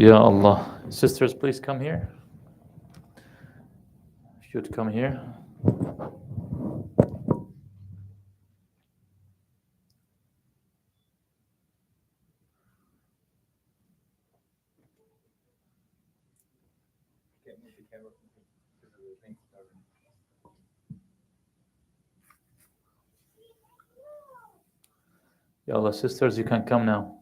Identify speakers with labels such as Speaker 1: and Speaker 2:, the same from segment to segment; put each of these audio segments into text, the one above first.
Speaker 1: Ya Allah. Sisters, please come here. If you'd come here. Ya Allah, sisters, you can come now.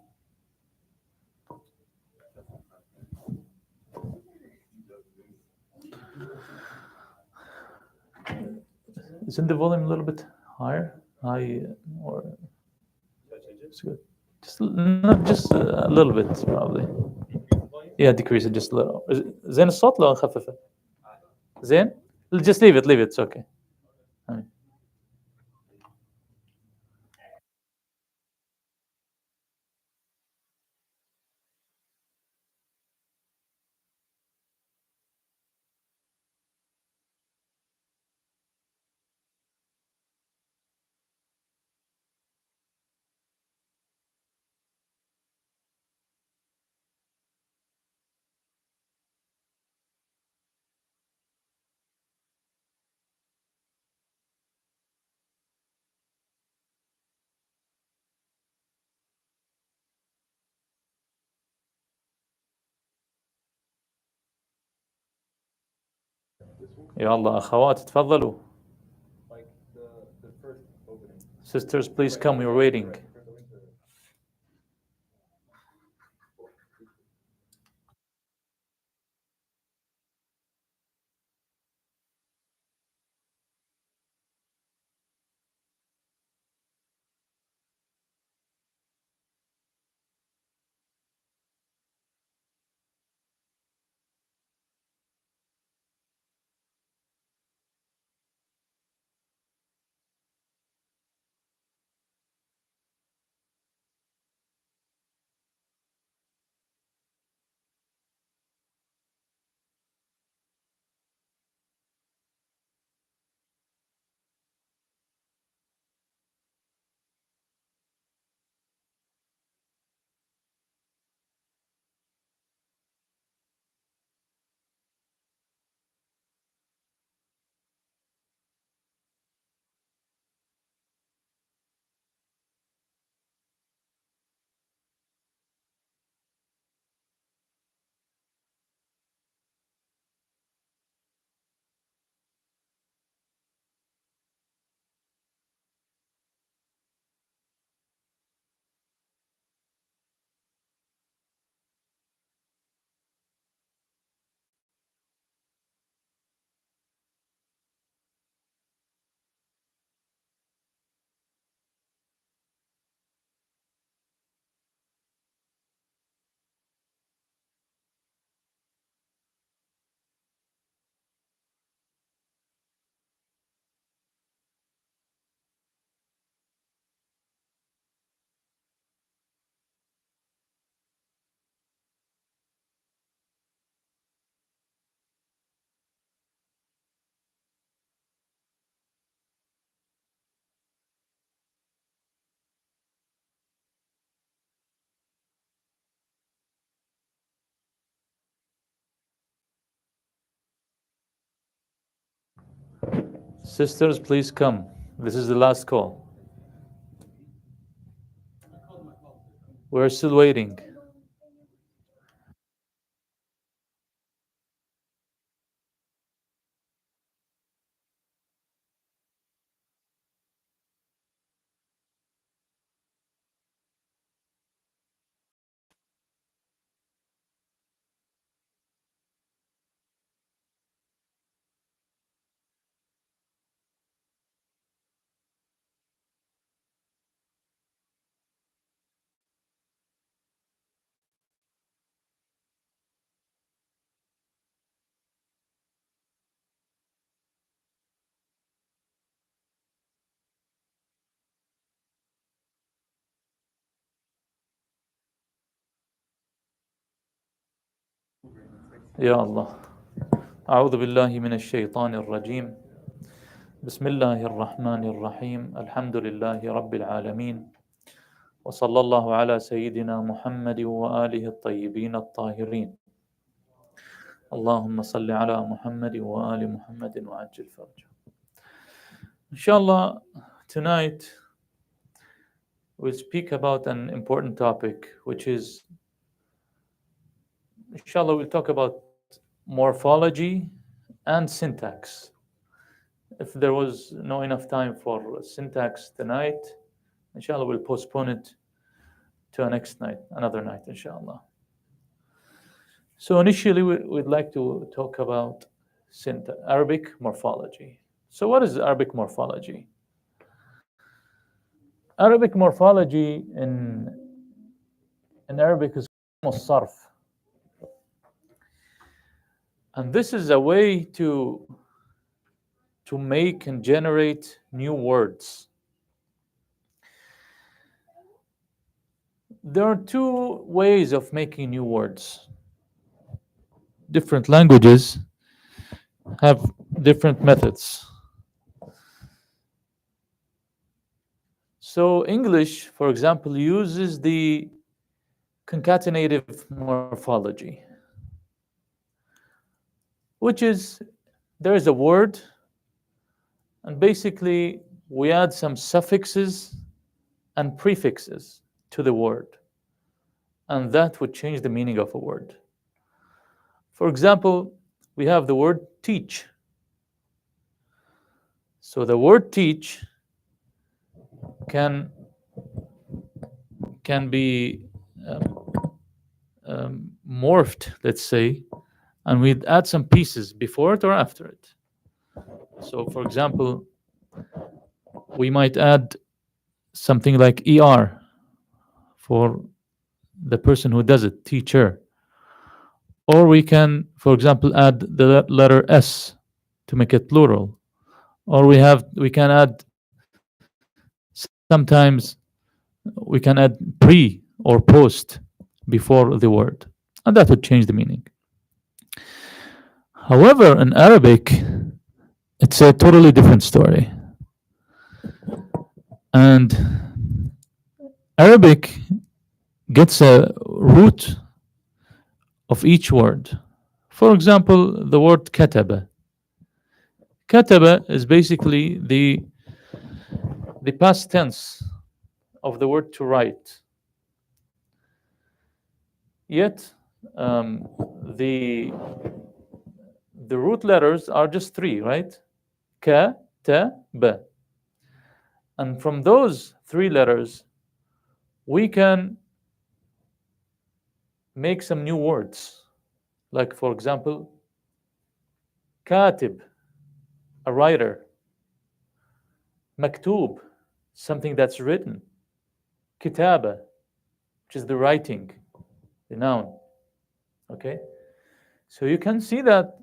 Speaker 1: Isn't the volume a little bit higher? High or it's good. Just a little bit probably. Yeah, decrease it just a little. زين الصوت لو نخففه؟ زين؟ Just leave it. It's okay. يا الله أخوات تفضلوا. Sisters, please come. We're waiting. Sisters, please come. This is the last call. We're still waiting. يا الله. أعوذ بالله من الشيطان الرجيم. بسم الله الرحمن الرحيم. الحمد لله رب العالمين. وصلى الله على سيدنا محمد وآله الطيبين الطاهرين. اللهم صل على محمد وآل محمد وعجل فرجه. Inshallah, tonight we'll speak about an important topic, which is, inshallah, we'll talk about morphology and syntax. If there was no enough time for syntax tonight, inshallah, we'll postpone it to a next night, another night, inshallah. So initially, we'd like to talk about Arabic morphology. So what is Arabic morphology? Arabic morphology in Arabic is sarf. And this is a way to make and generate new words. There are two ways of making new words. Different languages have different methods. So English, for example, uses the concatenative morphology, which is there is a word, and basically we add some suffixes and prefixes to the word, and that would change the meaning of a word. For example, we have the word teach. So the word teach can be morphed, let's say, and we'd add some pieces before it or after it. So, for example, we might add something like ER for the person who does it, teacher. Or we can, for example, add the letter S to make it plural. Or we can add, sometimes we can add pre or post before the word, and that would change the meaning. However, in Arabic, it's a totally different story. And Arabic gets a root of each word. For example, the word kataba. Kataba is basically the past tense of the word to write. Yet, the root letters are just three, right? Ka, ta, ba. And from those three letters, we can make some new words. Like, for example, katib, a writer. Maktub, something that's written. Kitaba, which is the writing, the noun. Okay? So you can see that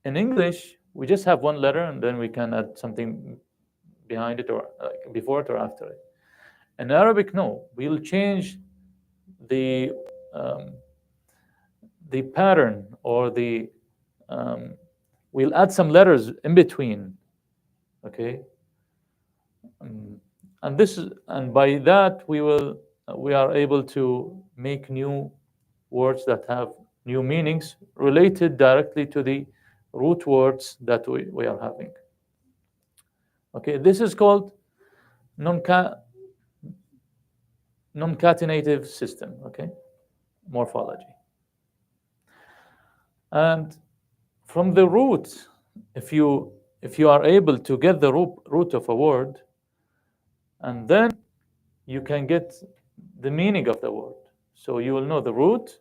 Speaker 1: in English, we just have one letter and then we can add something behind it or before it or after it. In Arabic, no. We'll change the pattern or we'll add some letters in between. Okay? And by that we are able to make new words that have new meanings related directly to the root words that we are having. Okay, this is called non-catenative system, okay, morphology. And from the root, if you are able to get the root of a word, and then you can get the meaning of the word. So you will know the root,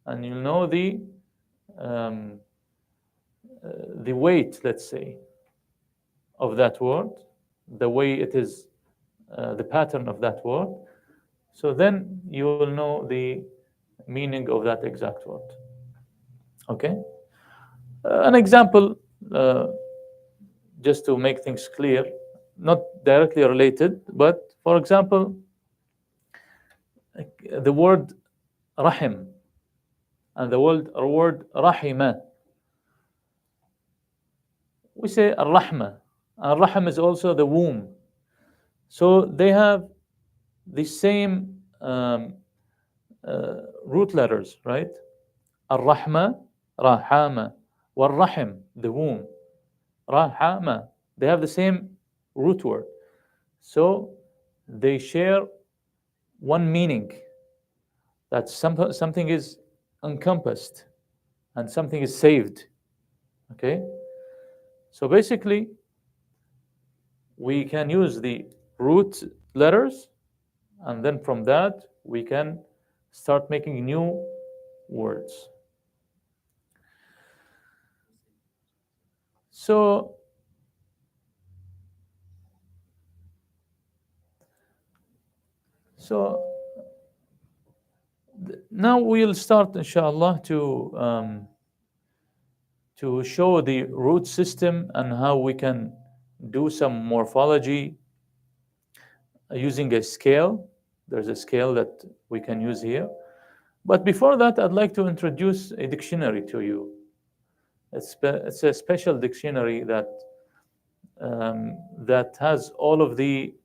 Speaker 1: and you'll know the weight, let's say, of that word, the way it is, the pattern of that word. So then you will know the meaning of that exact word. Okay? An example, just to make things clear, not directly related, but for example, the word rahim and the word rahima. We say al-rahma. Al-rahim is also the womb. So they have the same um, root letters, right? Ar-Rahma, Rahama, War-Rahim, the womb, Rahama. They have the same root word. So they share one meaning, that something is encompassed and something is saved. Okay? So basically, we can use the root letters, and then from that, we can start making new words. So so now we'll start, inshallah, to show the root system and how we can do some morphology using a scale. There's a scale that we can use here. But before that, I'd like to introduce a dictionary to you. It's a special dictionary that has all of the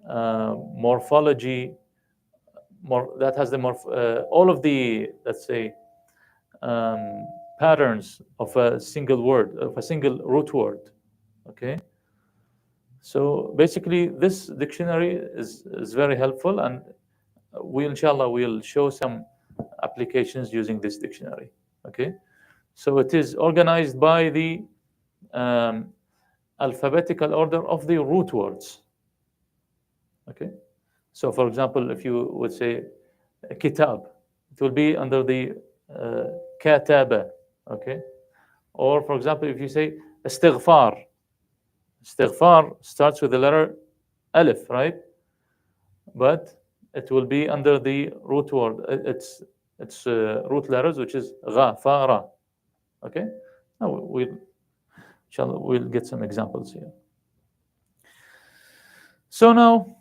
Speaker 1: morphology, that has all of the, let's say, patterns of a single word, of a single root word. Okay. So basically, this dictionary is very helpful, and we, inshallah, will show some applications using this dictionary. Okay. So it is organized by the um, alphabetical order of the root words. Okay. So, for example, if you would say kitab, it will be under the kataba. Okay. Or, for example, if you say istighfar, istighfar starts with the letter alif, right? But it will be under the root word. It's root letters, which is gha, fa, ra. Okay. Now inshallah, we'll get some examples here. So now,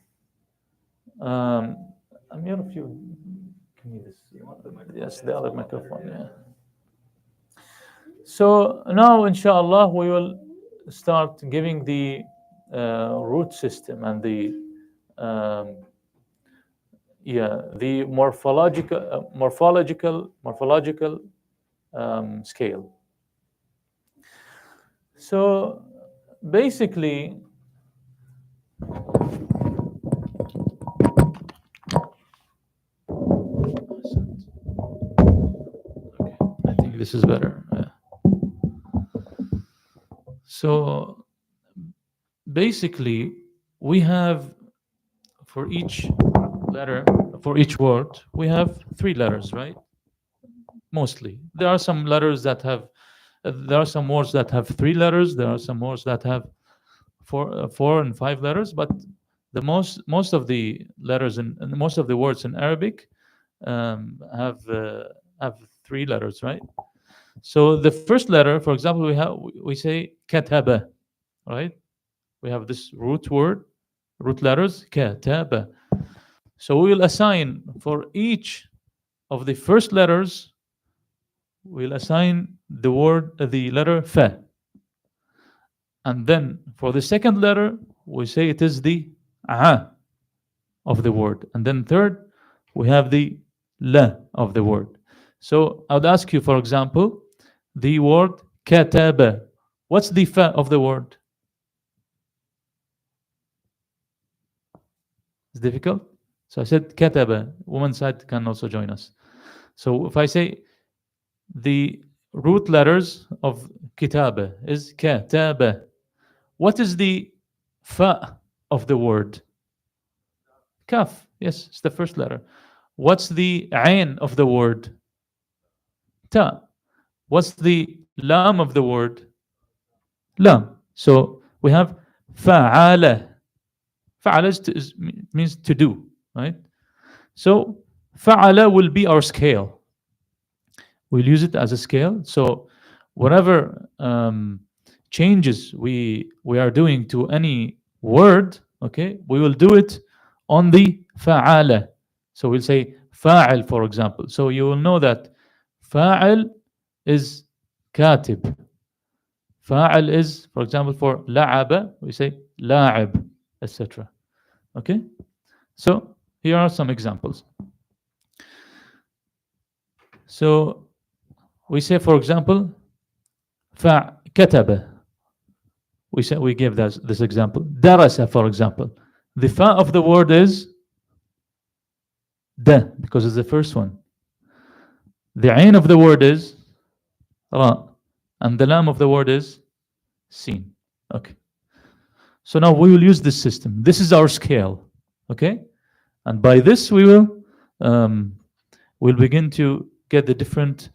Speaker 1: Amir, if you can you this, yes, the other microphone, yeah. So now, inshallah, we will start giving the root system and the the morphological scale. So basically, okay, I think this is better. So basically, we have, for each letter, for each word, we have 3 letters, right? Mostly. There are some letters that have, there are some words that have 3 letters. There are some words that have 4 and 5 letters. But the most of the letters and most of the words in Arabic have 3 letters, right? So the first letter, for example, we say kataba, right? We have this root word, root letters, kataba. So we will assign for each of the first letters, we'll assign the letter fa. And then for the second letter, we say it is the a of the word. And then third, we have the la of the word. So I would ask you, for example, the word kataba. What's the fa of the word? It's difficult. So I said kataba. Woman's side can also join us. So if I say the root letters of kitaba is kataba, what is the fa of the word? Kaf. Yes, it's the first letter. What's the ain of the word? Ta. What's the lam of the word? Lam. So we have fa'ala. Fa'ala means to do, right? So fa'ala will be our scale. We'll use it as a scale. So whatever changes we are doing to any word, okay, we will do it on the fa'ala. So we'll say fa'al, for example. So you will know that fa'al is katib. Fa'al is, for example, for la'aba, we say la'ib, etc. Okay? So here are some examples. So we say, for example, فكتب. We give this example. درس, for example. The fa of the word is da, because it's the first one. The ain of the word is ra, and the lam of the word is sin. Okay. So now we will use this system. This is our scale. Okay. And by this we will we'll begin to get the different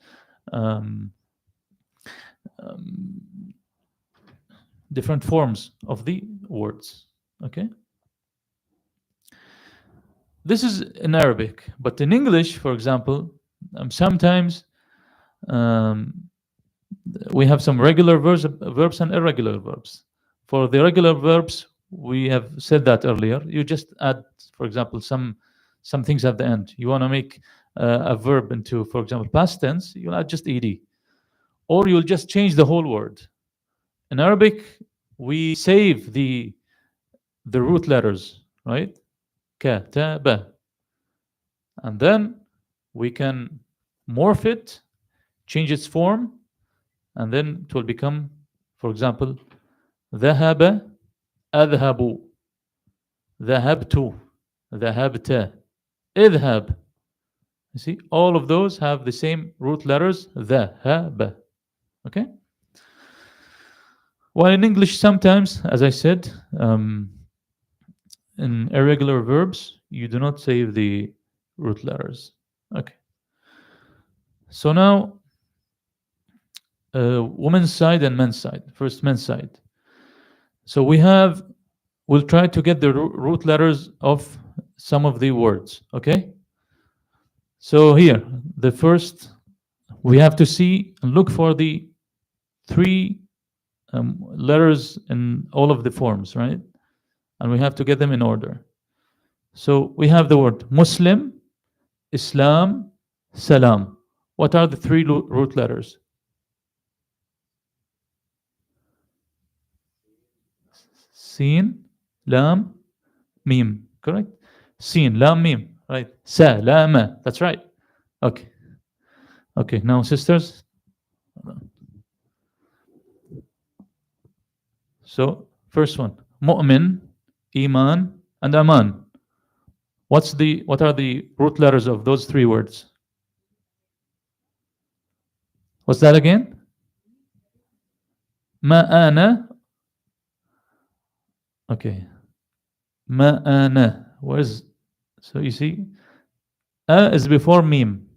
Speaker 1: different forms of the words. Okay. This is in Arabic, but in English, for example, sometimes we have some regular verbs and irregular verbs. For the regular verbs, we have said that earlier. You just add, for example, some things at the end. You want to make a verb into, for example, past tense, you'll add just ed, or you'll just change the whole word. In Arabic, we save the root letters, right? Ka, ta, ba. And then we can morph it, change its form, and then it will become, for example, ذهب, أذهب, ذهبت, ذهبت, اذهب. You see, all of those have the same root letters, ذهب. Okay? While in English, sometimes, as I said, in irregular verbs, you do not save the root letters. Okay. So now, woman's side and men's side. First, men's side. So we'll try to get the root letters of some of the words. Okay. So here, the first, we have to see and look for the three letters in all of the forms, right? And we have to get them in order. So we have the word Muslim, Islam, Salam. What are the three root letters? Sin, Lam, Mim. Correct? Sin, Lam, Mim. Right. Salama. That's right. Okay. Okay. Now, sisters. So, first one, Mu'min, Iman, and Aman. What are the root letters of those three words? What's that again? Ma'ana. Okay. Ma'ana. Where's, so you see, A is before Mim.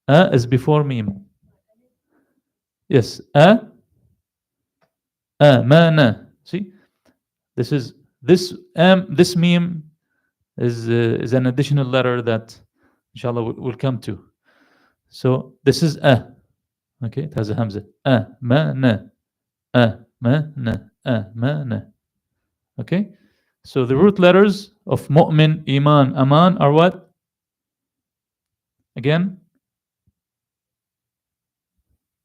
Speaker 1: A is before Mim. Yes. Mana. See, this Mim is an additional letter that, inshallah, we'll come to. So this is A. Okay, it has a hamza. Mana. Mana. Mana. Okay, so the root letters of Mu'min, Iman, Aman are what? Again?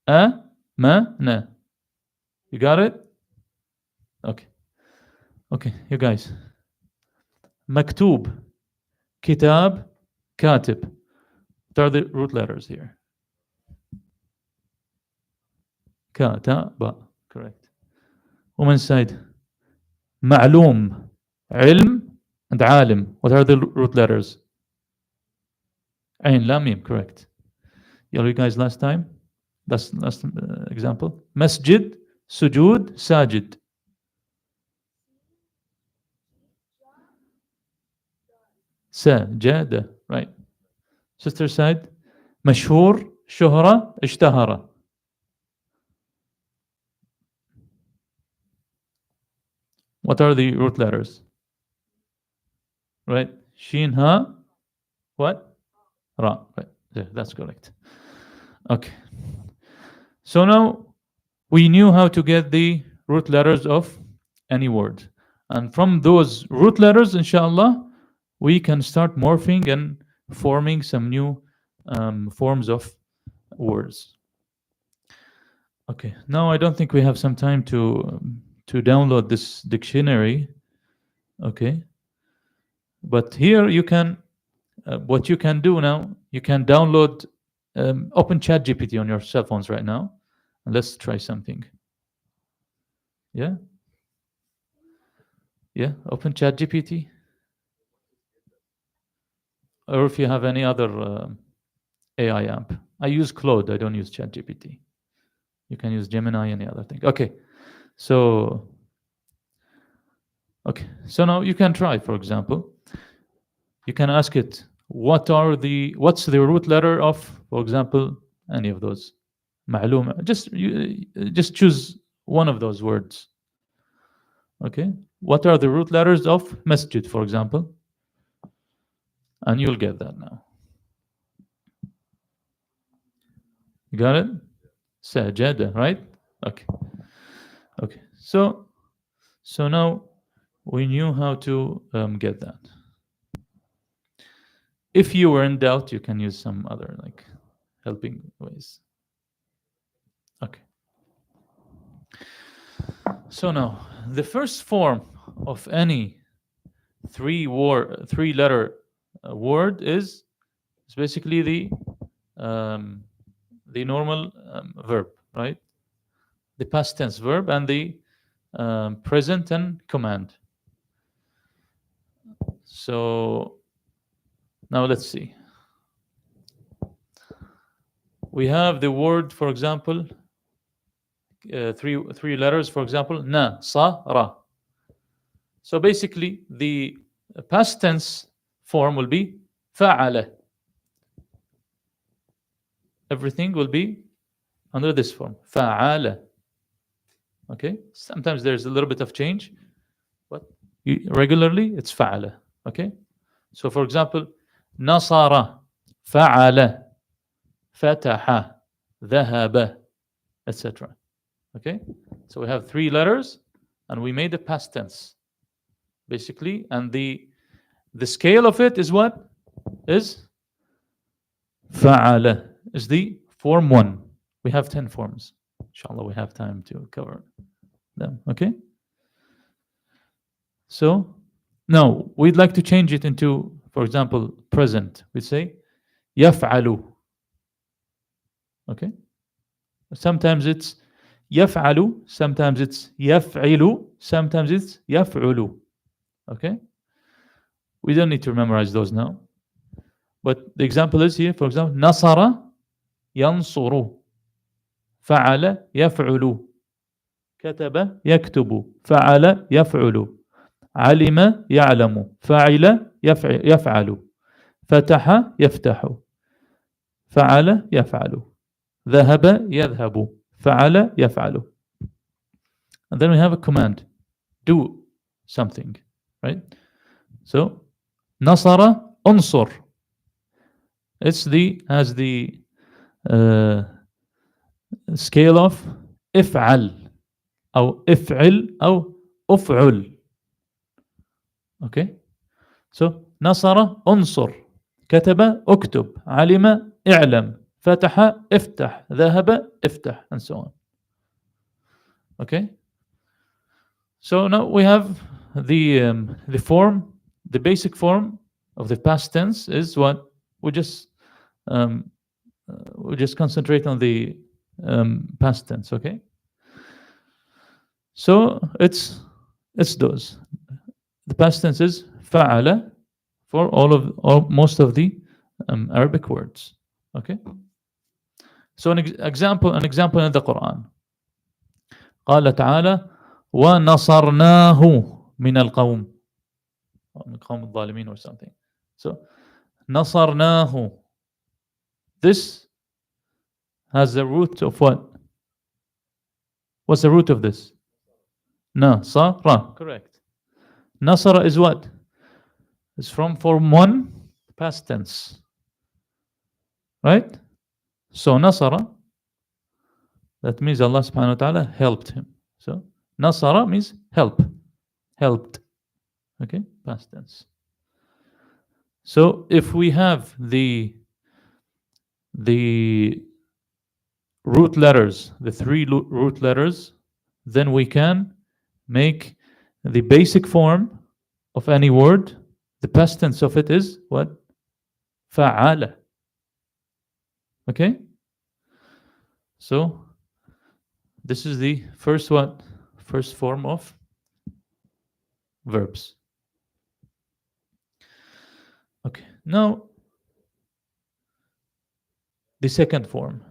Speaker 1: Ma-na. You got it? Okay. Okay, you guys. Maktub, Kitab, Katib. What are the root letters here? Ka-ta-ba. Correct. Woman's side. Ma'loom, Ilm, and Alim. What are the root letters? Ain, Lam, Mim. Correct. You guys last time? Last example. Masjid, Sujud, Sajid. Sajada. Right. Sister side. Mashhur, Shuhra, Ishtahara. What are the root letters? Right. Shin, Ha. What? Ra. Right. Yeah, that's correct. Okay. So now we knew how to get the root letters of any word. And from those root letters, inshallah, we can start morphing and forming some new forms of words. Okay. Now I don't think we have some time to download this dictionary. Okay. But here you can, what you can do now, you can download open ChatGPT on your cell phones right now, and let's try something. Yeah? Yeah, open ChatGPT. Or if you have any other AI app. I use Claude, I don't use ChatGPT. You can use Gemini, any other thing. Okay, so now you can try, for example, you can ask it, what's the root letter of, for example, any of those. معلومة. Just choose one of those words. Okay, what are the root letters of masjid, for example? And you'll get that now. You got it? Sajada, right? Okay. So now we knew how to get that. If you were in doubt, you can use some other like helping ways. Okay. So now the first form of any three-letter word is basically the normal verb, right? The past tense verb and the present and command. So now let's see. We have the word, for example, three letters, for example, na, sa, ra. So basically, the past tense form will be fa'ala. Everything will be under this form, fa'ala. Okay, sometimes there's a little bit of change, but regularly it's fa'ala. Okay, so for example, nasara, fa'ala, fataha, dhahaba, etc. Okay, so we have three letters and we made the past tense basically, and the scale of it is what? Is fa'ala, is the form 1. We have 10 forms. Inshallah, we have time to cover them. Okay, so now we'd like to change it into, for example, present. We'd say yaf'alu. Okay, sometimes it's yaf'alu, sometimes it's yaf'ilu, sometimes it's yaf'ulu. Okay, we don't need to memorize those now, but the example is here, for example, nasara yansuru, fa'ala yaf'ulu, kataba yaktubu, fa'ala yaf'ulu, alima ya'lamu, fa'ila yaf'alu, fataha yaftahu, fa'ala yaf'alu, dhahaba yadhhabu, fa'ala yaf'alu. And then we have a command, do something, right? So nasara unsur, has the scale of if'al or if'il or uf'ul. Okay, so nasara unsur, kataba uktub, alima i'lam, fataha iftah, dhahaba iftah, and so on. Okay, so now we have the form, the basic form of the past tense is what we just concentrate on the past tense. Okay, so it's those. The past tense is fa'ala for most of the Arabic words. Okay, so an example in the Quran. قال تعالى وَنَصَرْنَاهُ مِنَ الْقَوْمِ, من قوم الظالمين or something. So نصرناه, this has the root of what? What's the root of this? Nasara, correct. Nasara is what? It's from form 1, past tense, right? So Nasara, that means Allah subhanahu wa ta'ala helped him. So Nasara means helped. Okay, past tense. So if we have the root letters, the three root letters, then we can make the basic form of any word. The past tense of it is what? Fa'ala. Okay? So this is the first what? First form of verbs. Okay. Now the second form.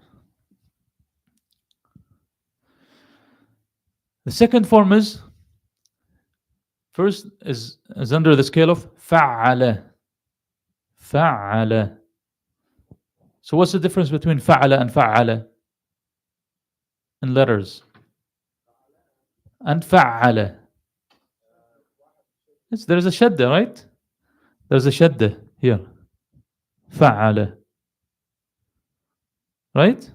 Speaker 1: The second form is first is under the scale of فعل. فعل. So what's the difference between فعل and فعل in letters? And فعل. Yes, there is a shadda, right? There's a shadda here. فعل. Right?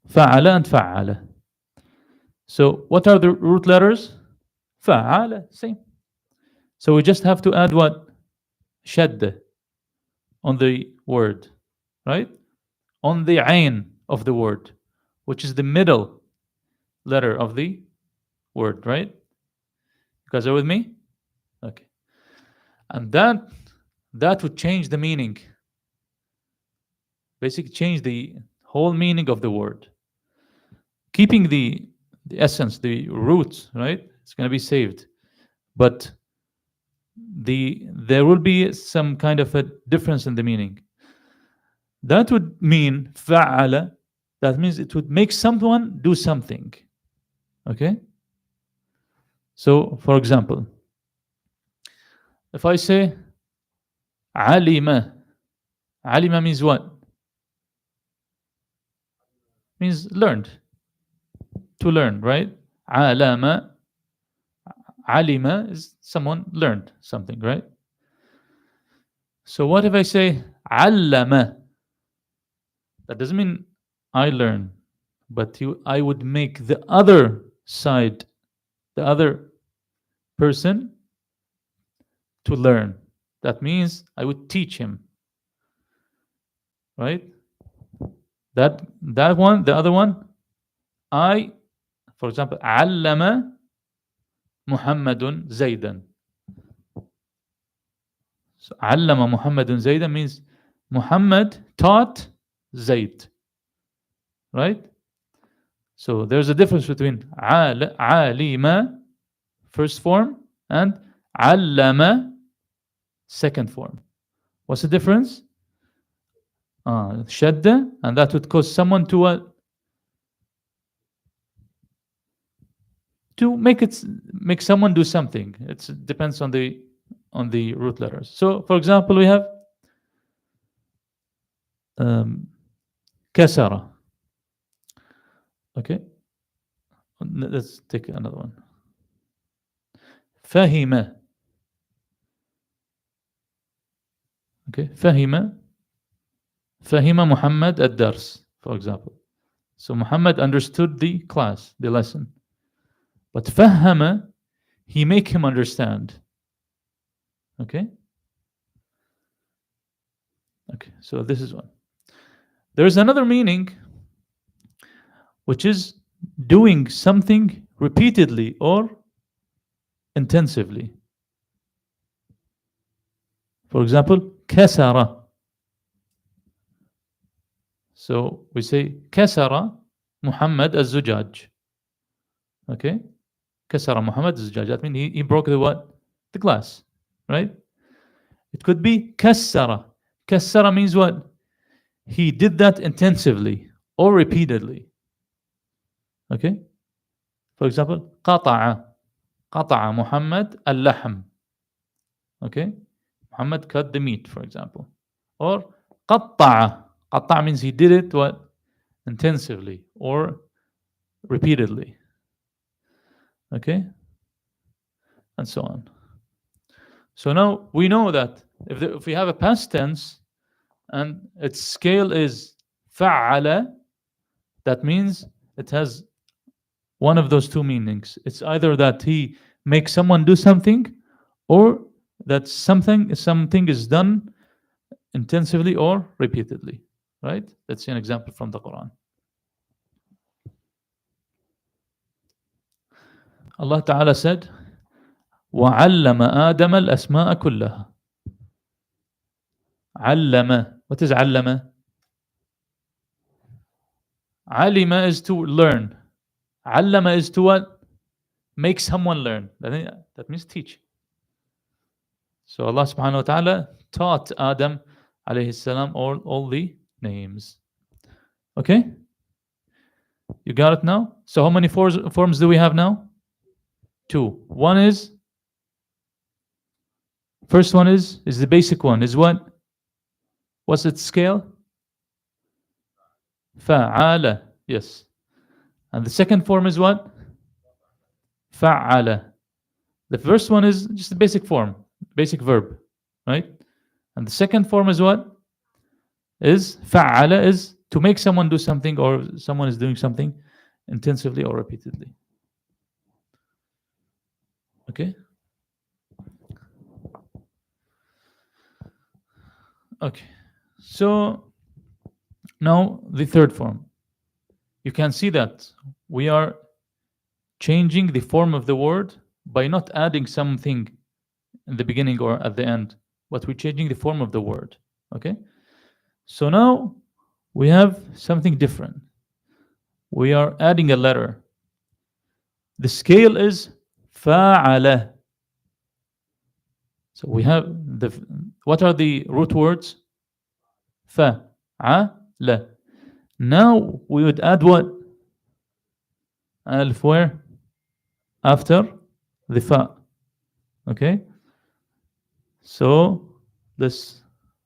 Speaker 1: فعل and فعل. So what are the root letters? فعل. Same. So we just have to add what? Shadda on the word. Right? On the ain of the word, which is the middle letter of the word, right? You guys are with me? Okay. And that would change the meaning. Basically change the whole meaning of the word. Keeping the essence, the roots, right? It's going to be saved. But there will be some kind of a difference in the meaning. That would mean فعل. That means it would make someone do something. Okay? So, for example, if I say علم, علم means what? Means learned. To learn, right? علم, علم is someone learned something, right? So what if I say علم? That doesn't mean I learn, but I would make the other side, the other person, to learn. That means I would teach him, right? That one, the other one, for example, علم محمد زيدا. So علم محمد زيدا means Muhammad taught Zayd, right? So there's a difference between علم first form and علم second form. What's the difference? Shadda, and that would cause someone to what? To make someone do something. It depends on the root letters. So, for example, we have كسر. Okay, let's take another one. فهم. Okay, فهم محمد الدرس, for example. So Muhammad understood the class, the lesson. But فهم, he make him understand. Okay? Okay, so this is one. There is another meaning, which is doing something repeatedly or intensively. For example, كسر. So we say كسر محمد الزجاج. Okay? كسر محمد الزجاج. That means he broke the what? The glass. Right? It could be كسر. كسر means what? He did that intensively or repeatedly. Okay? For example, قطع. قطع محمد اللحم. Okay? Muhammad cut the meat, for example. Or قطع. قطع means he did it what? Intensively or repeatedly. Okay? And so on. So now we know that if we have a past tense and its scale is فعل, that means it has one of those two meanings. It's either that he makes someone do something, or that something is done intensively or repeatedly. Right? Let's see an example from the Quran. Allah Ta'ala said, وَعَلَّمَ آدَمَ الْأَسْمَاءَ كُلَّهَا. عَلَّمَ. What is عَلَّمَ? Alima is to learn. Allama is to what? Make someone learn. That means teach. So Allah subhanahu wa ta'ala taught Adam alayhi salam all the names. Okay? You got it now? So how many forms do we have now? Two. One is, first one is the basic one. Is what? What's its scale? Fa'ala. Yes. And the second form is what? Fa'ala. The first one is just the basic form, basic verb, right? And the second form is what? Is fa'ala, is to make someone do something, or someone is doing something intensively or repeatedly. Okay? Okay. So now the third form. You can see that we are changing the form of the word by not adding something in the beginning or at the end, but we're changing the form of the word. Okay? So now we have something different. We are adding a letter. The scale is fa'ala. So we have what are the root words? Fa'ala. Now we would add what? Alif where? After the fa. Okay? So let's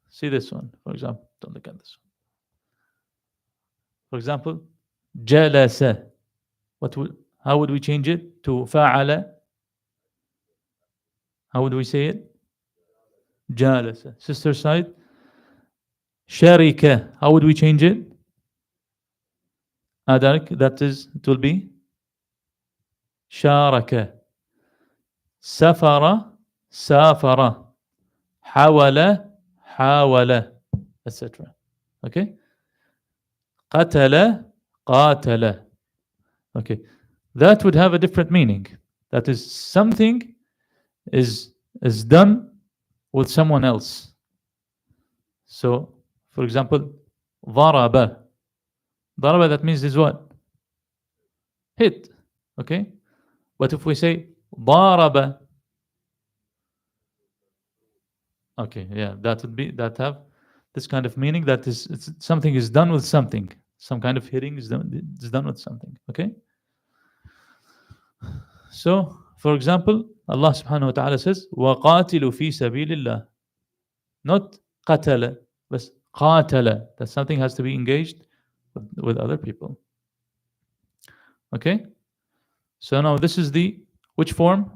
Speaker 1: see this one, for example. Don't look at this one. For example, jalasa. How would we change it to fa'ala? How would we say it? Jalasa. Sister side. Sharika. How would we change it? Adarik. It will be sharaka. Safara. Safara. Hawala. Hawala. Etc. Okay? Qatala. Qatala. Okay. That would have a different meaning. That is, something is done with someone else. So, for example, ضرب. ضرب, that means is what? Hit. Okay? But if we say ضرب, okay, yeah, that have this kind of meaning, that is, something is done with something. Some kind of hitting is done with something. Okay? So, for example, Allah subhanahu wa ta'ala says, وَقَاتِلُوا فِي سَبِيلِ اللَّهِ. Not قَتَلَ, but قَاتَلَ. That something has to be engaged with other people. Okay? So now this is which form?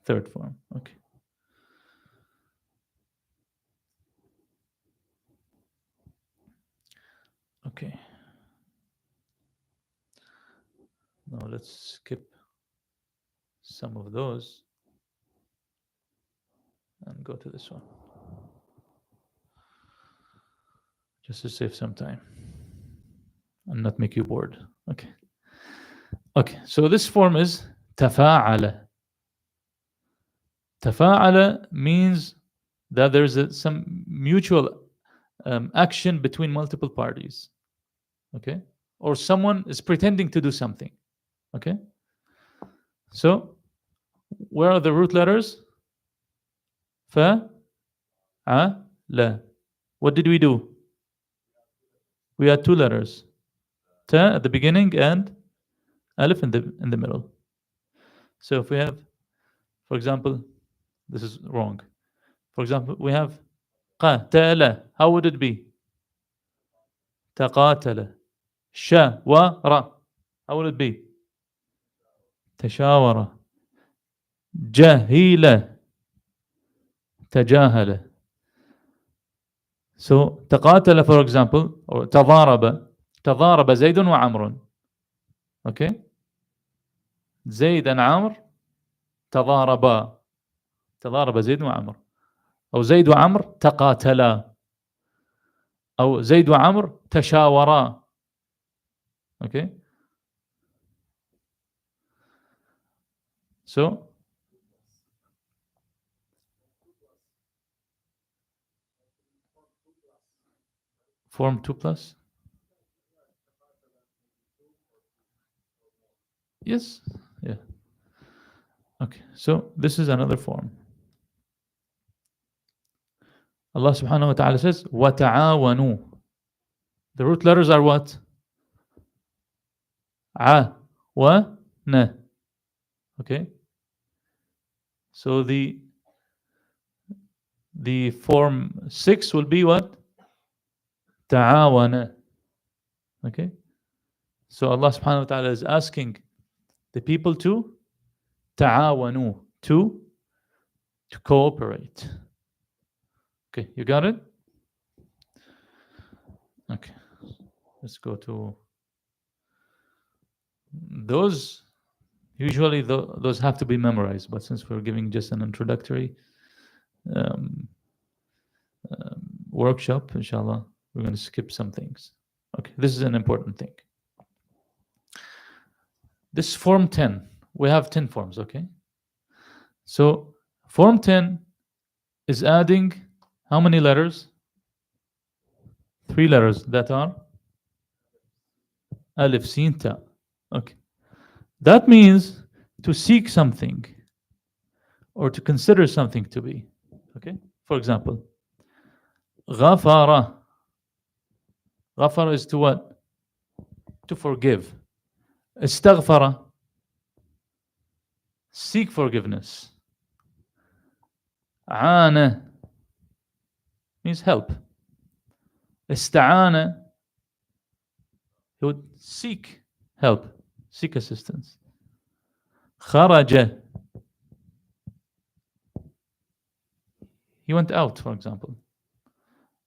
Speaker 1: Third form. Okay. Okay. Now let's skip some of those and go to this one, just to save some time and not make you bored. Okay. Okay, so this form is tafa'ala. Tafa'ala means that there's some mutual action between multiple parties. Okay? Or someone is pretending to do something. Okay? So, where are the root letters? Fa, a, la. What did we do? We had two letters. Ta at the beginning and alif in the middle. So if we have, for example, this is wrong. For example, we have qatala. How would it be? Taqatala. Shawara. How would it be? Tashawara. Jahila. Tajahala. So taqatala, for example, or tadaraba. Tadaraba Zaydun wa Amrun. Okay? Zayd and Amr تضاربا. تضارب زيد وعمر. أو زيد وعمر تقاتلا. أو زيد وعمر تشاورا. Okay? So, form 2 plus. Yes. Yeah. Okay. So this is another form. Allah subhanahu wa ta'ala says, وَتَعَاوَنُوا. The root letters are what? A, wa, na. Okay. So the form 6 will be what? Ta'awana. Okay. So Allah subhanahu wa ta'ala is asking the people to ta'awanu, to cooperate. Okay, you got it? Okay. Let's go to those. Usually those have to be memorized, but since we're giving just an introductory um, workshop, inshallah, we're going to skip some things. Okay, this is an important thing. This form 10, we have 10 forms, okay? So form 10 is adding how many letters? 3 letters that are alif, sin, ta. Okay. That means to seek something or to consider something to be. Okay? For example, غفر. غفر is to what? To forgive. استغفر. Seek forgiveness. عانى means help. استعانى, he would seek help, seek assistance. خرج, he went out, for example.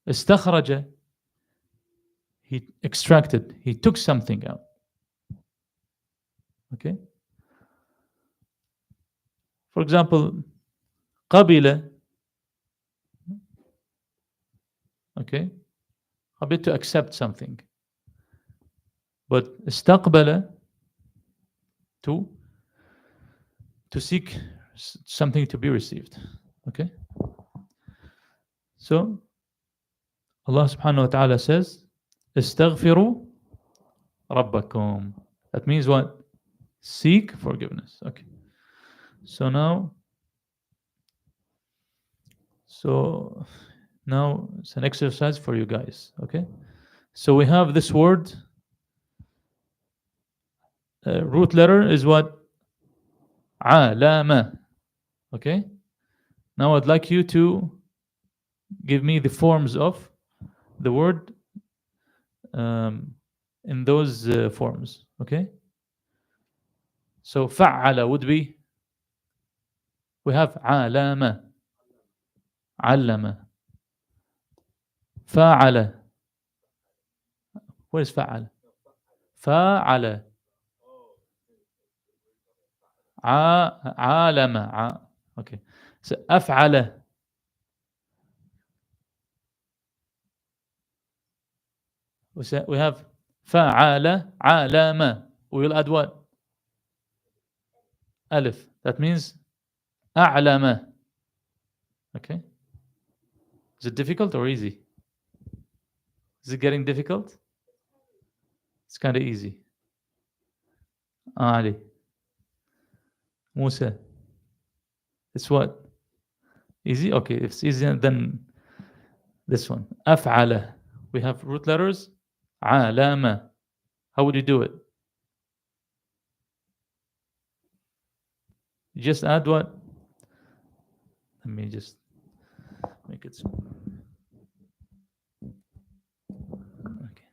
Speaker 1: استخرج, he extracted, he took something out. Okay? For example, قبل, okay? قبل to accept something. But استقبل, to seek something to be received. Okay? So Allah subhanahu wa ta'ala says, استغفروا ربكم. That means what? Seek forgiveness. Okay. So now it's an exercise for you guys. Okay. So we have this word. Root letter is what? Alama. Okay. Now I'd like you to give me the forms of the word in those forms. Okay. So فعل would be, we have علامة, علم. فعل, where is فعل? فعل. عالم. Okay. So أفعل. We have فعل علامة. We will add what? Alif. That means أعلم. Okay. Is it difficult or easy? Is it getting difficult? It's kind of easy. Ali. Musa. It's what? Easy? Okay, if it's easy, then this one. أفعل. We have root letters. علامة. How would you do it? You just add what? Let me just make it small. Okay.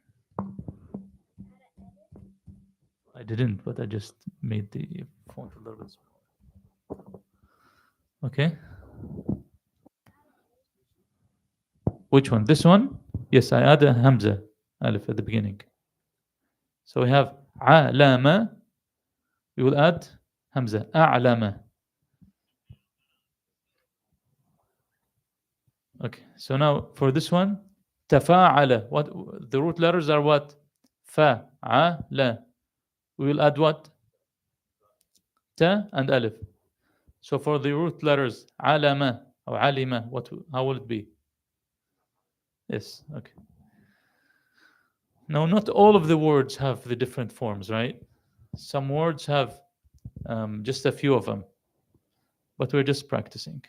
Speaker 1: I didn't, but I just made the font a little bit smaller. Okay. Which one? This one? Yes, I add a hamza, alif at the beginning. So we have alama. We will add hamza, a'lama. Okay. So now for this one, tafa'ala. What the root letters are? What? Fa'ala. We will add what? Ta and alif. So for the root letters, alama or alima, how will it be? Yes. Okay. Now, not all of the words have the different forms, right? some words have just a few of them, but we're just practicing.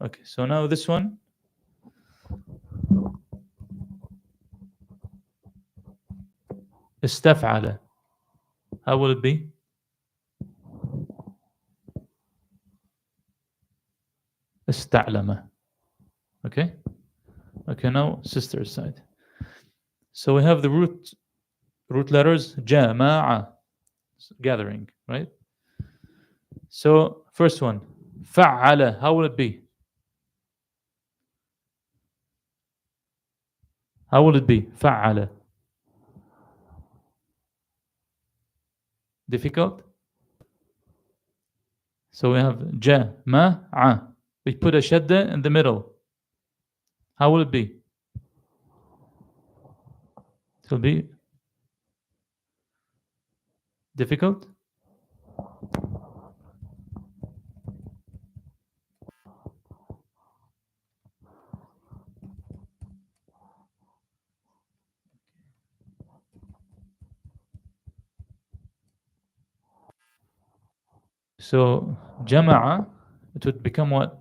Speaker 1: Okay, so now this one. استفعل. How will it be? استعلم. Okay? Okay, now sister's side. So we have the root letters جماعة, gathering, right? So first one, فعل. How will it be? How will it be? فعل. Difficult? So we have جماعة. We put a shadda in the middle. How will it be? It will be difficult? So جمع, it would become what?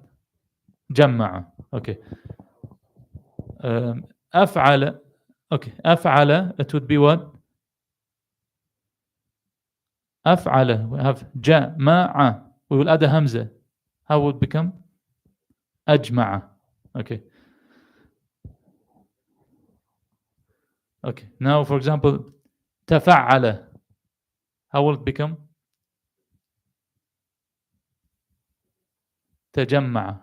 Speaker 1: جمع. Okay. أفعل. Okay. أفعل, it would be what? أفعل. We have جمع. We will add a hamza. How would it become? أجمع. Okay. Okay. Now, for example, تفعل. How will it become? تجمع.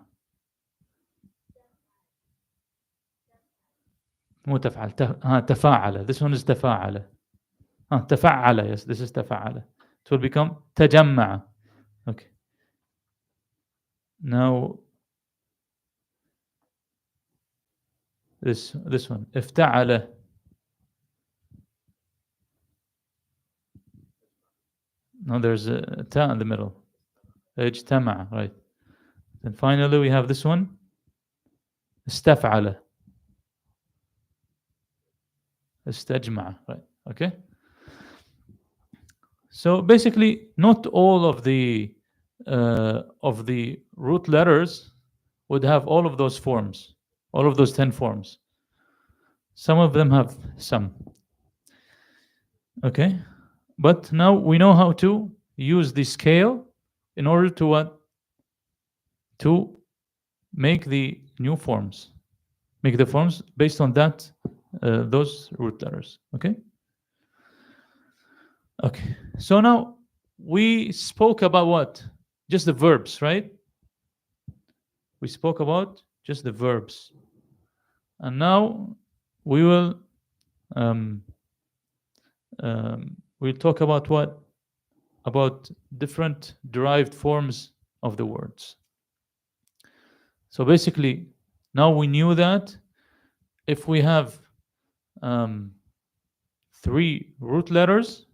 Speaker 1: مو تفعل. تفاعل. This one is تفاعل. تفعل. Yes, this is تفعل. It will become تجمع. Okay. Now, this one. افتعل. No, there's a ta in the middle. اجتمع, right. And finally we have this one. استفعل. استجمع, right. Okay. So basically, not all of the root letters would have all of those forms, all of those 10 forms. Some of them have some. Okay. But now we know how to use the scale in order to what? To make the new forms. Make the forms based on that, those root letters. Okay? Okay. So now we spoke about what? Just the verbs, right? We spoke about just the verbs. And now we will we'll talk about what? About different derived forms of the words. So basically, now we knew that if we have 3 root letters,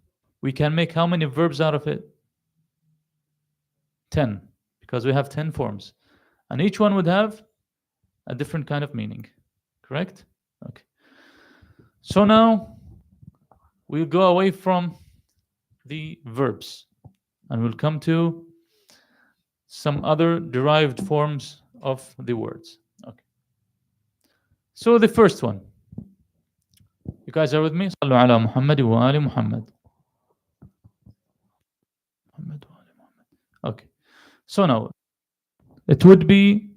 Speaker 1: we can make how many verbs out of it? 10, because we have 10 forms. And each one would have a different kind of meaning, correct? Okay. So now we'll go away from the verbs and we'll come to some other derived forms of the words. Okay. So the first one. You guys are with me? Sallu ala Muhammad wa ali Muhammad. Okay. So now it would be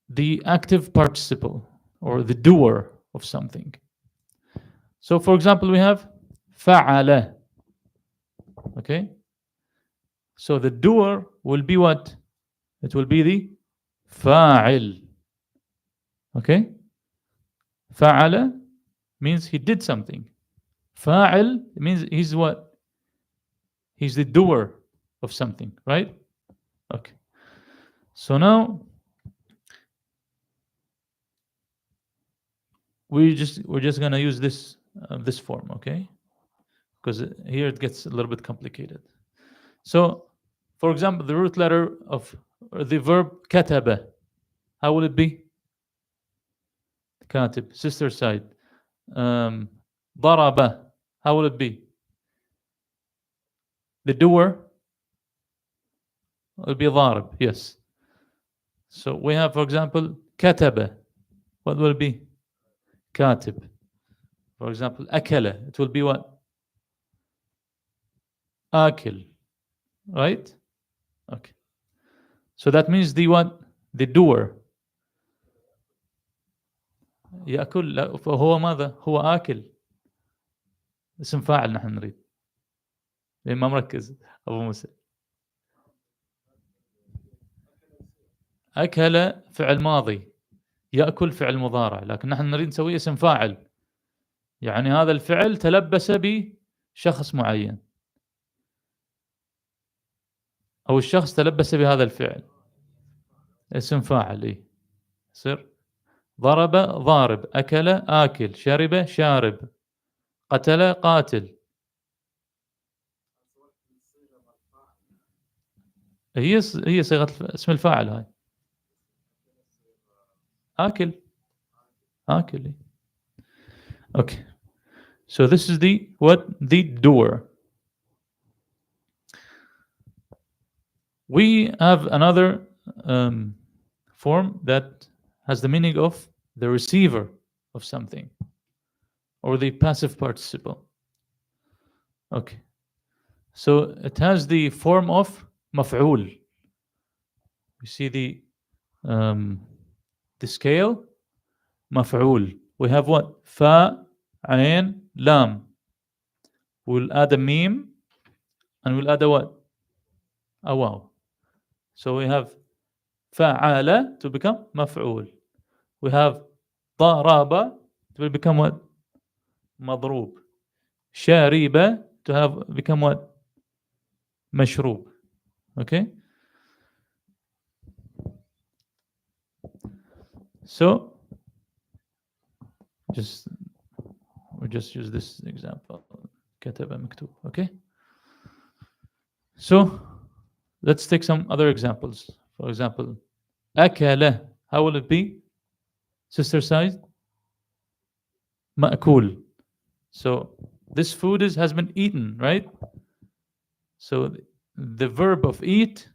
Speaker 1: the active participle or the doer of something. So for example, we have fa'ala. Okay. So the doer will be what? It will be the fa'il. Okay. Fa'ala means he did something. Fa'il means he's what? He's the doer of something, right? Okay. So now we're just gonna use this this form, okay? Because here it gets a little bit complicated. So, for example, the root letter of the verb kataba, how will it be? Katib, sister side. Daraba, how will it be? The doer will be ضارب, yes. So we have, for example, كتب. What will it be? كاتب. For example, أكل. It will be what? آكل. Right? Okay. So that means the what? The doer. يأكل. لا فهو ماذا؟ هو آكل. اسم فاعل نحن نريد. لأن ما مركز أبو موسى. أكل فعل ماضي، يأكل فعل مضارع، لكن نحن نريد نسوي اسم فاعل، يعني هذا الفعل تلبس بشخص معين، أو الشخص تلبس بهذا الفعل، اسم فاعل. إيه يصير ضرب ضارب، أكل آكل، شرب شارب، قتل قاتل. هي صيغة اسم الفاعل هاي. آكل. آكل. Okay. So this is the doer. We have another form that has the meaning of the receiver of something, or the passive participle. Okay. So it has the form of مفعول. You see the scale مفعول. We have what? فا عين لام. We'll add a meme and we'll add a what? A wow. So we have فعل to become مفعول. We have ضرب to will become what? مضروب. شارب to have become what? مشروب. Okay. So we just use this example. كتب مكتوب. Okay. So let's take some other examples. For example, أكل. How will it be? Sister Sayid? مأكول. So this food has been eaten, right? So the verb of eat,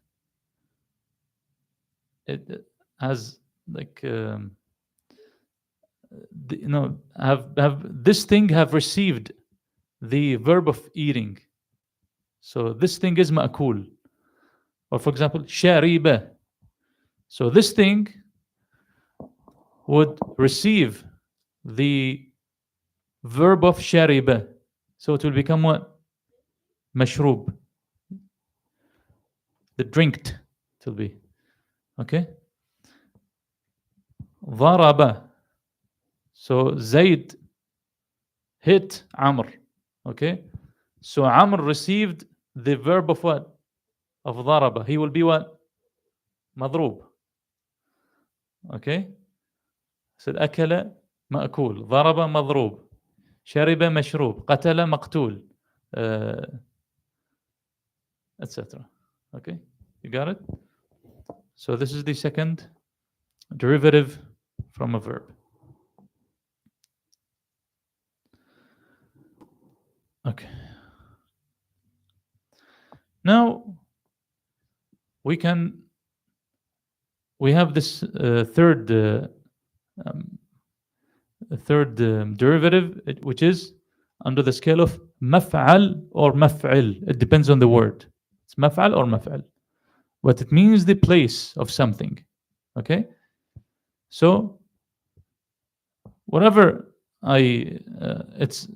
Speaker 1: it has like have this thing have received the verb of eating. So this thing is مأكول. Or for example, شارب. So this thing would receive the verb of شارب. So it will become what? مشروب. The drinked it will be. Okay. ضرب. So Zaid hit Amr. Okay. So Amr received the verb of what? Of ضرب. He will be what? مضروب. Okay. said أكل مأكول, ضرب مضروب, شرب مشروب, قتل مقتول, etc. Okay, you got it? So this is the second derivative from a verb. Okay. Now we have this third derivative, which is under the scale of مفعل or مفعل. It depends on the word. It's مفعل or مفعل, but it means the place of something. Okay. So whatever it's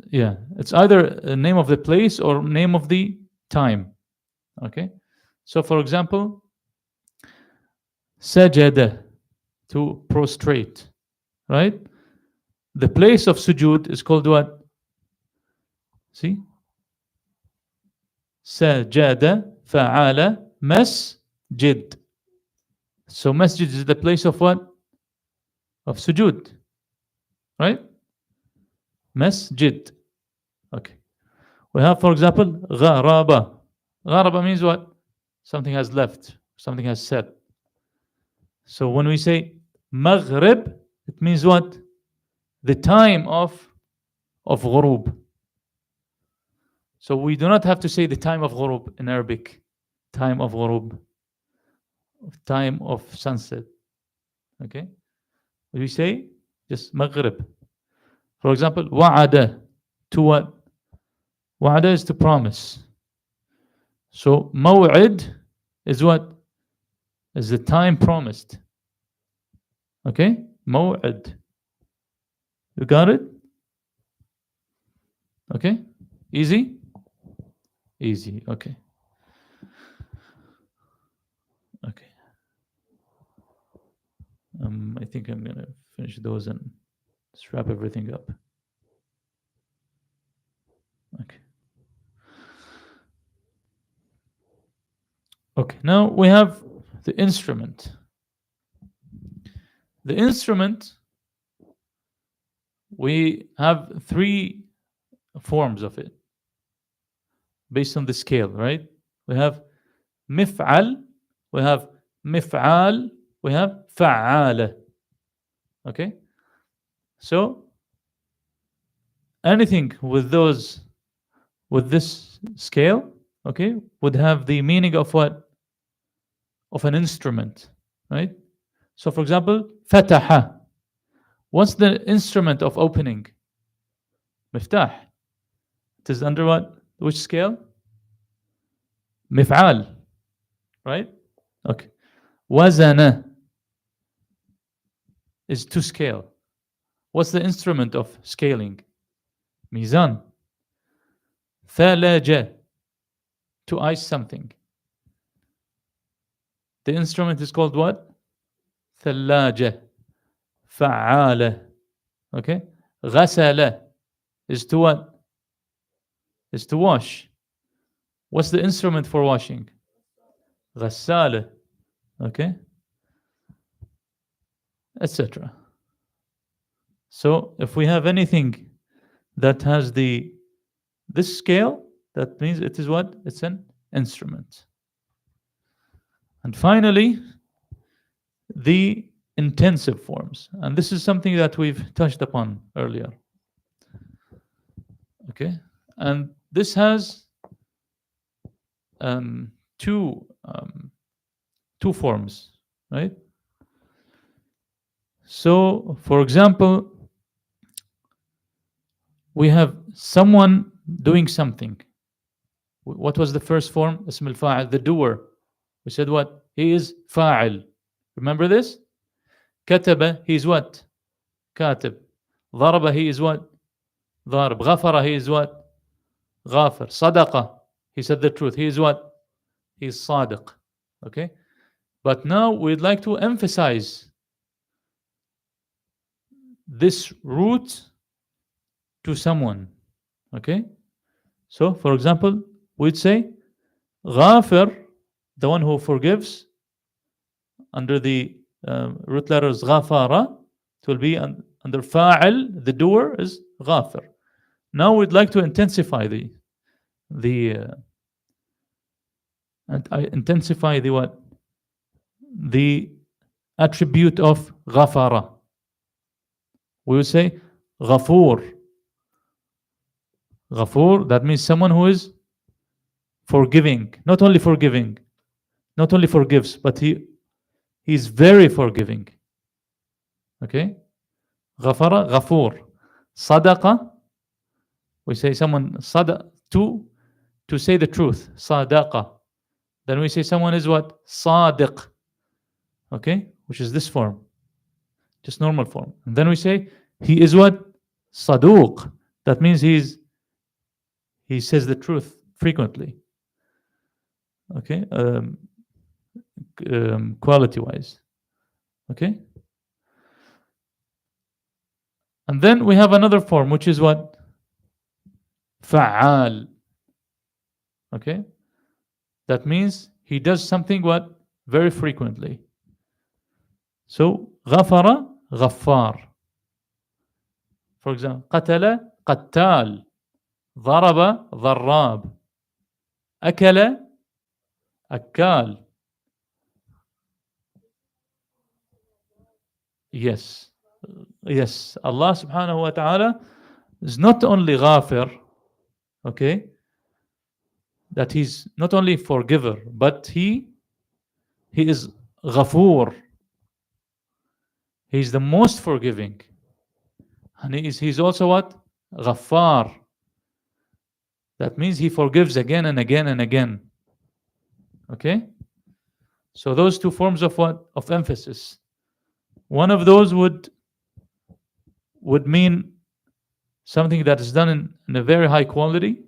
Speaker 1: either a name of the place or name of the time. Okay. So for example, سجد, to prostrate, right? The place of sujud is called what? See? سجد فعل مسجد. So masjid is the place of what? Of sujud, right? Masjid. Okay. We have, for example, غرابة. غرابة means what? Something has left, something has set. So when we say maghrib, it means what? The time of غروب. So we do not have to say the time of ghurub in Arabic. Time of ghurub. Time of sunset. Okay? We say just maghrib. For example, wa'ada. To what? Wa'ada is to promise. So maw'id is what? Is the time promised. Okay? Maw'id. You got it? Okay? Easy? Easy. Okay. Okay. I think I'm gonna finish those and just wrap everything up. Okay. Okay. Now we have the instrument. The instrument, we have three forms of it based on the scale, right? We have mif'al, we have mif'al, we have fa'ala. Okay? So anything with this scale, okay, would have the meaning of what? Of an instrument, right? So for example, fataha. What's the instrument of opening? Miftah. It is under what? Which scale? Mif'al. Right? Okay. Wazana is to scale. What's the instrument of scaling? Mizan. Thalaja, to ice something. The instrument is called what? Thalaja. Fa'ala. Okay? Ghasala is to what? Is to wash. What's the instrument for washing? Ghassala. Okay? Etc. So if we have anything that has this scale, that means it is what? It's an instrument. And finally, the intensive forms. And this is something that we've touched upon earlier. Okay? And this has two forms, right? So, for example, we have someone doing something. What was the first form? Ism al-fa'il, the doer. We said what? He is fa'il. Remember this? Kataba, he is what? Katib. Daraba, he is what? Darab. Ghafara, he is what? Ghafir. Sadaqa, he said the truth. He is what? He is sadiq. Okay? But now we'd like to emphasize this root to someone. Okay? So, for example, we'd say Ghafir, the one who forgives, under the root letters Ghafara, it will be under Fa'il, the doer is Ghafir. Now we'd like to intensify the what? The attribute of Ghafara. We would say Ghafur. Ghafur, that means someone who is forgiving. Not only forgiving, not only forgives, but he's very forgiving. Okay? Ghafara, Ghafur. Sadaqa, we say someone to say the truth. Sadaqa. Then we say someone is what? Sadiq. Okay? Which is this form. Just normal form. And then we say he is what? Saduq. That means he says the truth frequently. Okay? Quality wise. Okay? And then we have another form, which is what? Fa'al. Okay? That means he does something what? Very frequently. So, غفر, غفار. For example, قتل, قتال. ضرب, ضراب. أكل, أكال. Yes. Yes. Allah subhanahu wa ta'ala is not only ghafir, okay, that he's not only forgiver, but he is Ghafoor. He's the most forgiving. And he's also what? Ghaffar. That means he forgives again and again and again. Okay? So those two forms of what? Of emphasis. One of those would mean something that is done in a very high quality.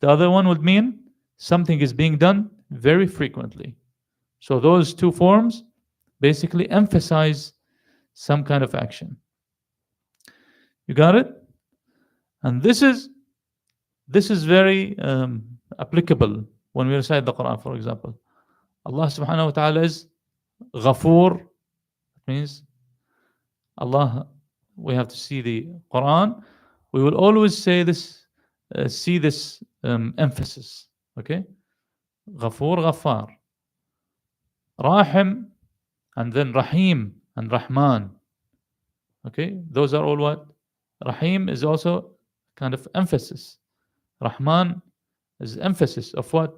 Speaker 1: The other one would mean something is being done very frequently. So those two forms basically emphasize some kind of action. You got it? And this is very applicable when we recite the Quran, for example. Allah subhanahu wa ta'ala is Ghafoor. That means Allah, we have to see the Quran. We will always say this, see this emphasis. Okay? Ghafoor, Ghaffar. Rahim, and then Rahim and Rahman. Okay? Those are all what? Rahim is also kind of emphasis. Rahman is emphasis of what?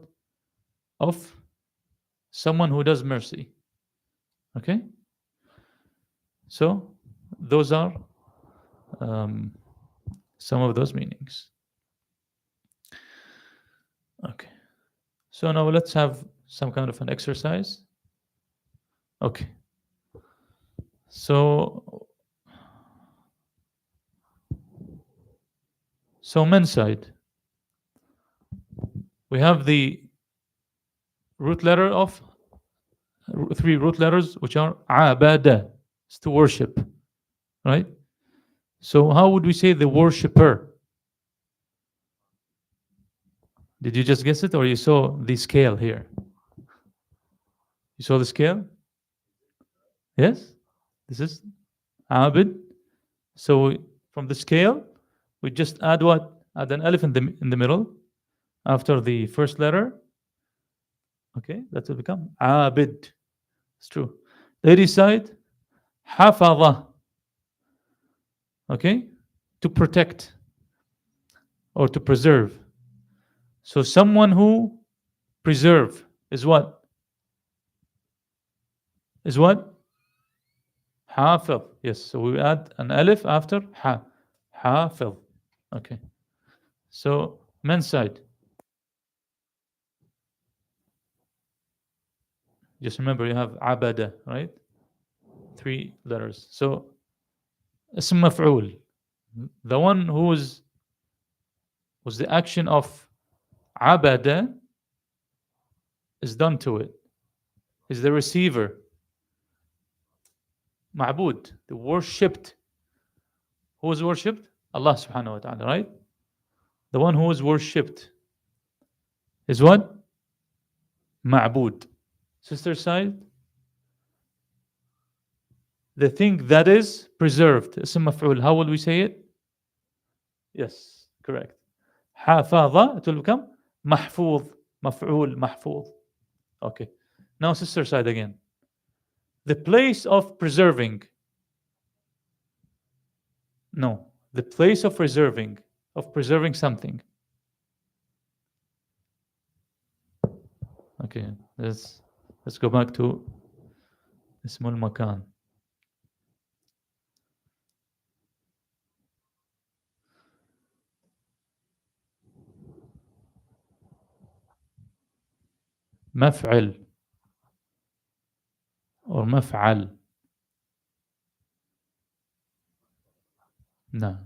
Speaker 1: Of someone who does mercy. Okay? So those are some of those meanings. Okay. So now let's have some kind of an exercise. Okay. So men's side, we have the root letter of 3 root letters, which are abada, it's to worship, right? So how would we say the worshipper? Did you just guess it, or you saw the scale here? You saw the scale? Yes? This is abid. So from the scale, we just add what? Add an alif in the middle after the first letter. Okay, that will become abid. It's true. Ladies side, hafadha. Okay, to protect or to preserve. So someone who preserve is what? Is what? Hafid. Yes, so we add an alif after ha. Hafid. Okay. So men's side. Just remember you have abada, right? 3 letters. So اسم مفعول. The one who was the action of abada is done to it. Is the receiver. Ma'bud, the worshipped. Who is worshipped? Allah subhanahu wa ta'ala, right? The one who is worshipped is what? Ma'bud. Sister side, the thing that is preserved. اسم مفعول. How will we say it? Yes, correct. حافظ, it will become محفوظ. مفعول محفوظ. Okay. Now sister side again. The place of preserving. No, the place of preserving something. Okay, let's go back to اسم المكان. مفعل or مفعل. No.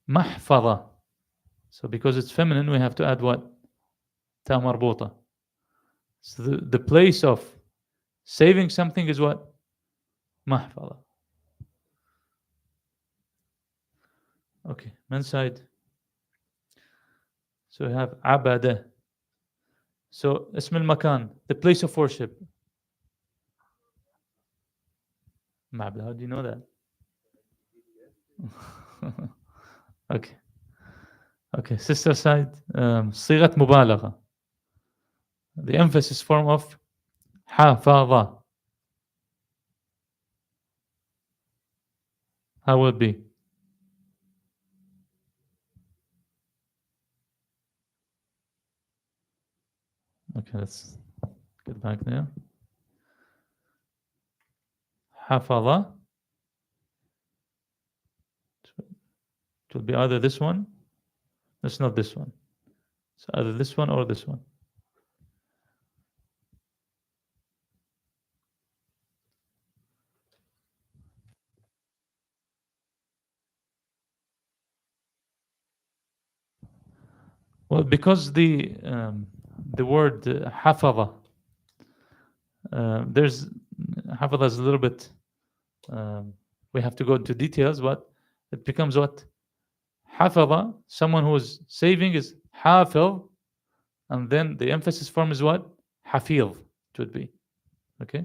Speaker 1: محفظة. So because it's feminine, we have to add what? تا مربوطة. So the place of saving something is what? محفظة. Okay, men's side. So we have عبادة. So اسم المكان, the place of worship. معبد, how do you know that? Okay. Okay, sister side, صيغة مبالغة. The emphasis form of حافظة. How will it be? Okay, let's get back there. حفظ. It will be either this one. It's not this one. It's either this one or this one. Well, because the word حفظ, there's حفظ is a little bit. We have to go into details, but it becomes what? حفظ, someone who is saving is حافظ, and then the emphasis form is what? حفيظ, it would be. Okay?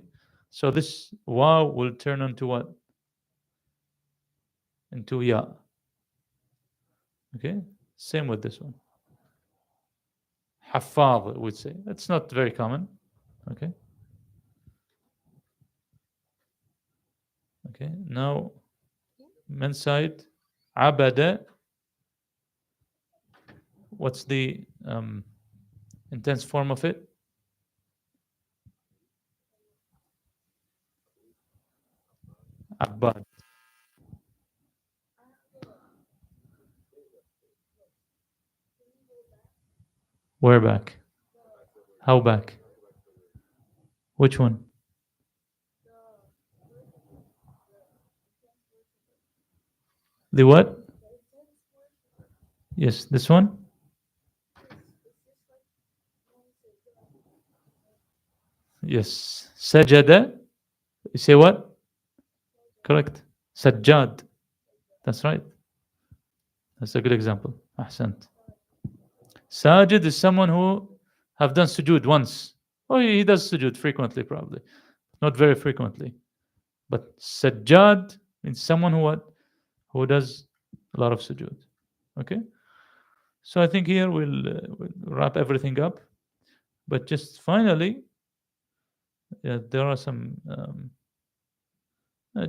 Speaker 1: So this waw will turn into what? Into ya. Okay? Same with this one. حفاظ, we'd say. It's not very common. Okay? Okay, now من side عبد. What's the intense form of it? عباد. Where back? How back? Which one? The what? Yes, this one? Yes. Sajada. You say what? Correct. Sajjad. That's right. That's a good example. Ahsant. Sajid is someone who have done sujood once. Oh, he does sujood frequently, probably. Not very frequently. But sajjad means someone who does a lot of sujood. Okay? So I think here we'll wrap everything up. But just finally, there are some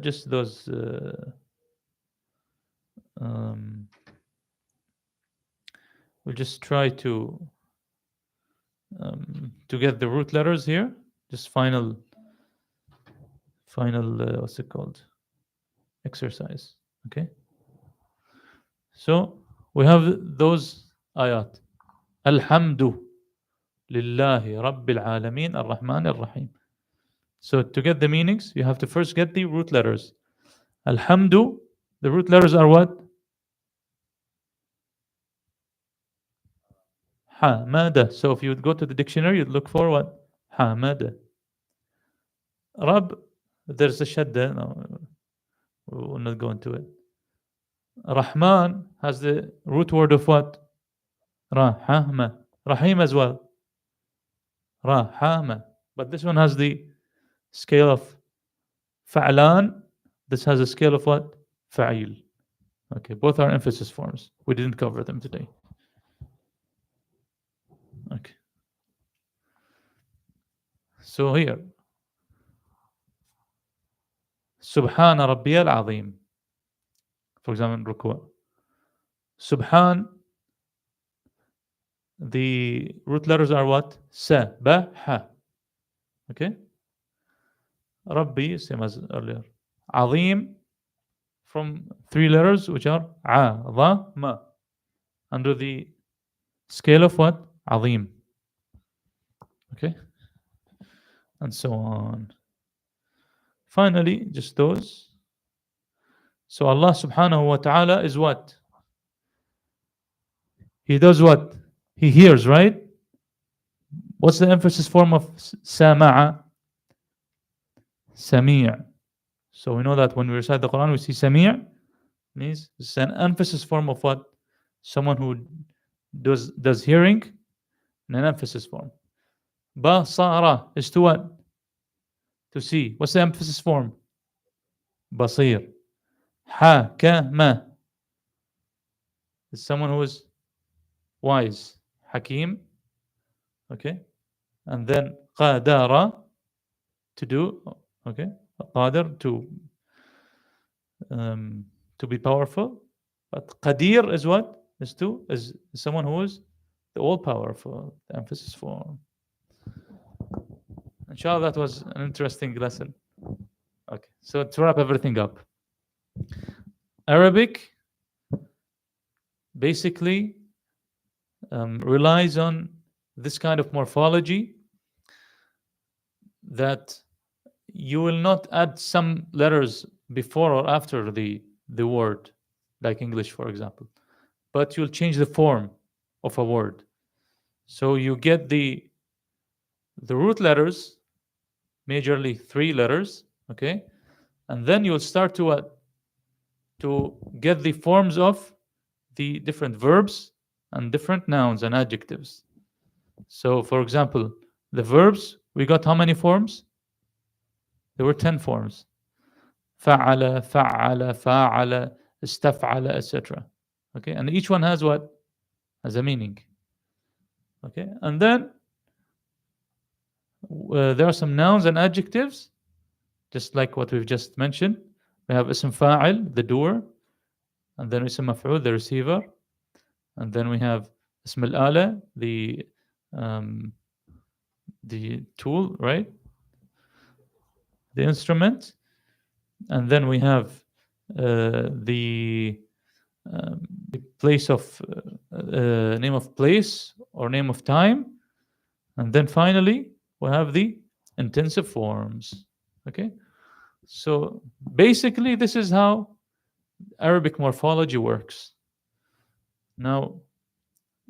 Speaker 1: just those we'll just try to get the root letters here. Just final what's it called? Exercise. Okay. So we have those ayat. Alhamdu lillahi rabbil alameen ar-Rahman ar-Rahim. So to get the meanings, you have to first get the root letters. Alhamdu, the root letters are what? Hamada. So if you would go to the dictionary, you'd look for what? Hamada. Rab, there's a shadda. No, we will not go into it. Rahman has the root word of what? Rahama. Rahim as well. Rahama. But this one has the scale of fa'lan. This has a scale of what? Fa'il. Okay, both are emphasis forms. We didn't cover them today. Okay. So here. Subhana Rabbiyal Azim. For example, Ruku'. Subhan, the root letters are what? Sa, ba, ha. Okay? Rabbi, same as earlier. Azim, from three letters, which are a, dha, ma. Under the scale of what? Azim. Okay? And so on. Finally, just those. So Allah subhanahu wa ta'ala is what? He does what? He hears, right? What's the emphasis form of sama'a? Sami'. So we know that when we recite the Quran, we see sami', means it's an emphasis form of what? Someone who does hearing in an emphasis form. Basara is to what? To see. What's the emphasis form? Basir. Hakama is someone who is wise. Hakim. Okay. And then qadara, to do. Okay. Qadir, to be powerful. But qadir is what? Is someone who is the all powerful, the emphasis form. inshallah, that was an interesting lesson. Okay, so to wrap everything up, Arabic basically relies on this kind of morphology, that you will not add some letters before or after the word, like English, for example, but you'll change the form of a word. So you get the root letters, majorly 3 letters, okay, and then you'll start to get the forms of the different verbs and different nouns and adjectives. So, for example, the verbs, we got how many forms? There were 10 forms. فعل, فعل, فاعل, استفعل, etc. Okay, and each one has what? Has a meaning. Okay, and then there are some nouns and adjectives, just like what we've just mentioned. We have اسم فاعل, the doer, and then اسم مفعول, the receiver, and then we have اسم الآلة, the tool, right? The instrument, and then we have the place of name of place or name of time, and then finally we have the intensive forms. Okay, so basically this is how Arabic morphology works. Now,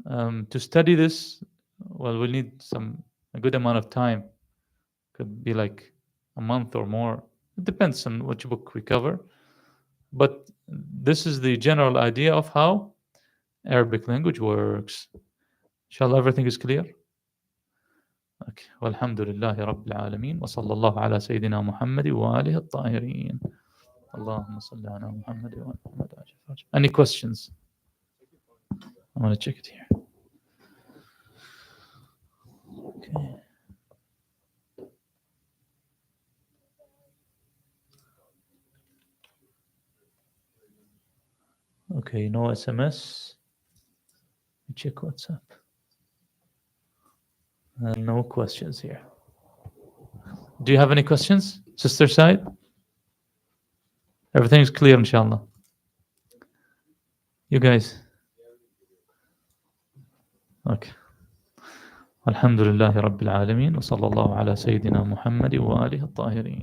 Speaker 1: to study this, well, we'll need a good amount of time. Could be like a month or more. It depends on which book we cover. But this is the general idea of how Arabic language works. Inshallah, everything is clear? Okay. Walhamdulillahi Rabbil Alameen. Wa sallallahu ala Sayyidina Muhammad wa alihi at-tahirin. Allahumma salli ala Muhammad wa Muhammad. Any questions? I'm going to check it here. Okay. Okay, no SMS. Check WhatsApp. No questions here. Do you have any questions, Sister Sayid? Everything is clear, inshallah. You guys? Okay. Alhamdulillahi Rabbil Alameen. Wa sallallahu ala Sayyidina Muhammad wa alihi at-tahirin.